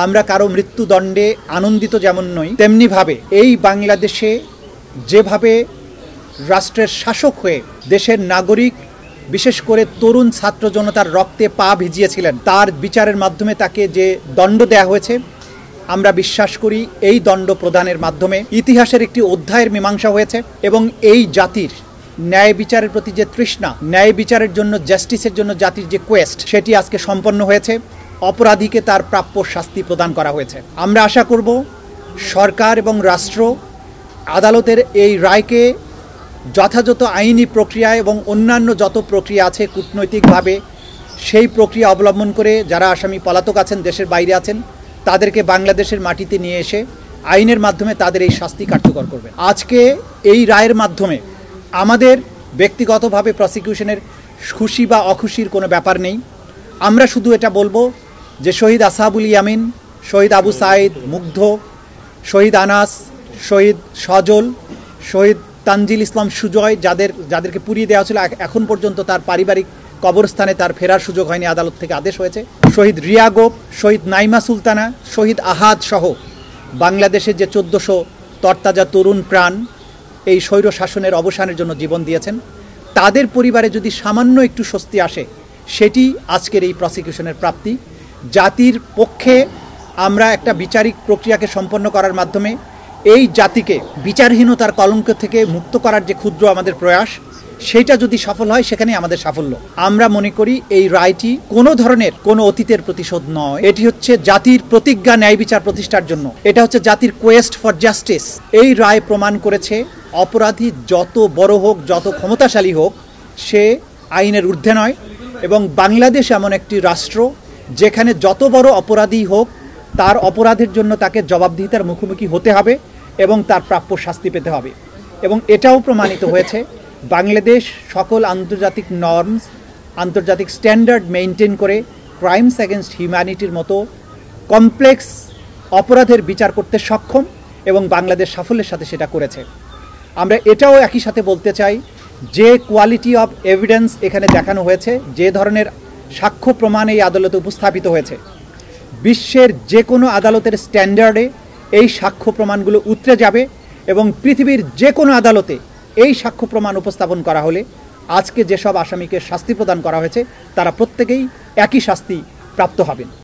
আমরা কারো মৃত্যুদণ্ডে আনন্দিত যেমন নই, তেমনি ভাবে এই বাংলাদেশে যেভাবে রাষ্ট্রের শাসক হয়ে দেশের নাগরিক, বিশেষ করে তরুণ ছাত্র জনতার রক্তে পা ভিজিয়েছিলেন, তার বিচারের মাধ্যমে তাকে যে দণ্ড দেয়া হয়েছে, আমরা বিশ্বাস করি এই দণ্ড প্রদানের মাধ্যমে ইতিহাসের একটি অধ্যায়ের মীমাংসা হয়েছে এবং এই জাতির ন্যায় বিচারের প্রতি যে তৃষ্ণা, ন্যায় বিচারের জন্য, জাস্টিসের জন্য জাতির যে কোয়েস্ট, সেটি আজকে সম্পন্ন হয়েছে। অপরাধীকে তার প্রাপ্য শাস্তি প্রদান করা হয়েছে। আমরা আশা করব সরকার এবং রাষ্ট্র আদালতের এই রায়কে যথাযথ আইনি প্রক্রিয়া এবং অন্যান্য যত প্রক্রিয়া আছে কূটনৈতিকভাবে সেই প্রক্রিয়া অবলম্বন করে যারা আসামি পলাতক আছেন, দেশের বাইরে আছেন, তাদেরকে বাংলাদেশের মাটিতে নিয়ে এসে আইনের মাধ্যমে তাদের এই শাস্তি কার্যকর করবে। আজকে এই রায়ের মাধ্যমে আমাদের ব্যক্তিগতভাবে প্রসিকিউশনের খুশি বা অখুশির কোনো ব্যাপার নেই। আমরা শুধু এটা বলবো যে শহীদ আসহাবুল ইয়ামিন, শহীদ আবু সাইদ, মুগ্ধ, শহীদ আনাস, শহীদ সজল, শহীদ তানজিল ইসলাম সুজয়, যাদেরকে পুড়িয়ে দেওয়া ছিল, এখন পর্যন্ত তার পারিবারিক কবরস্থানে তার ফেরার সুযোগ হয়নি, আদালত থেকে আদেশ হয়েছে। শহীদ রিয়া গোপ, শহীদ নাইমা সুলতানা, শহীদ আহাদ সহ বাংলাদেশের যে 1400 তরতাজা তরুণ প্রাণ এই স্বৈর শাসনের অবসানের জন্য জীবন দিয়েছেন, তাদের পরিবারে যদি সামান্য একটু স্বস্তি আসে, সেটি আজকের এই প্রসিকিউশনের প্রাপ্তি। জাতির পক্ষে আমরা একটা বিচারিক প্রক্রিয়াকে সম্পন্ন করার মাধ্যমে এই জাতিকে বিচারহীনতার কলঙ্ক থেকে মুক্ত করার যে ক্ষুদ্র আমাদের প্রয়াস, সেটা যদি সফল হয়, সেখানেই আমাদের সাফল্য। আমরা মনে করি এই রায়টি কোনো ধরনের কোনো অতীতের প্রতিশোধ নয়, এটি হচ্ছে জাতির প্রতিজ্ঞা ন্যায় বিচার প্রতিষ্ঠার জন্য, এটা হচ্ছে জাতির কোয়েস্ট ফর জাস্টিস। এই রায় প্রমাণ করেছে অপরাধী যত বড় হোক, যত ক্ষমতাশালী হোক, সে আইনের ঊর্ধ্বে নয়। এবং বাংলাদেশ এমন একটি রাষ্ট্র যেখানে যত বড় অপরাধী হোক, তার অপরাধের জন্য তাকে জবাবদিহিতার মুখোমুখি হতে হবে এবং তার প্রাপ্য শাস্তি পেতে হবে। এবং এটাও প্রমাণিত হয়েছে বাংলাদেশ সকল আন্তর্জাতিক নর্মস, আন্তর্জাতিক স্ট্যান্ডার্ড মেনটেন করে ক্রাইমস অ্যাগেনস্ট হিউম্যানিটির মতো কমপ্লেক্স অপরাধের বিচার করতে সক্ষম এবং বাংলাদেশ সাফল্যের সাথে সেটা করেছে। আমরা এটাও একই সাথে বলতে চাই যে কোয়ালিটি অফ এভিডেন্স এখানে দেখানো হয়েছে, যে ধরনের সাক্ষ্য প্রমাণ এই আদালতে উপস্থাপিত হয়েছে, বিশ্বের যে কোনো আদালতের স্ট্যান্ডার্ডে এই সাক্ষ্য প্রমাণগুলো উতরে যাবে এবং পৃথিবীর যে কোনো আদালতে এই সাক্ষ্য প্রমাণ উপস্থাপন করা হলে আজকে যেসব আসামিকে শাস্তি প্রদান করা হয়েছে, তারা প্রত্যেকেই একই শাস্তি প্রাপ্ত হবেন।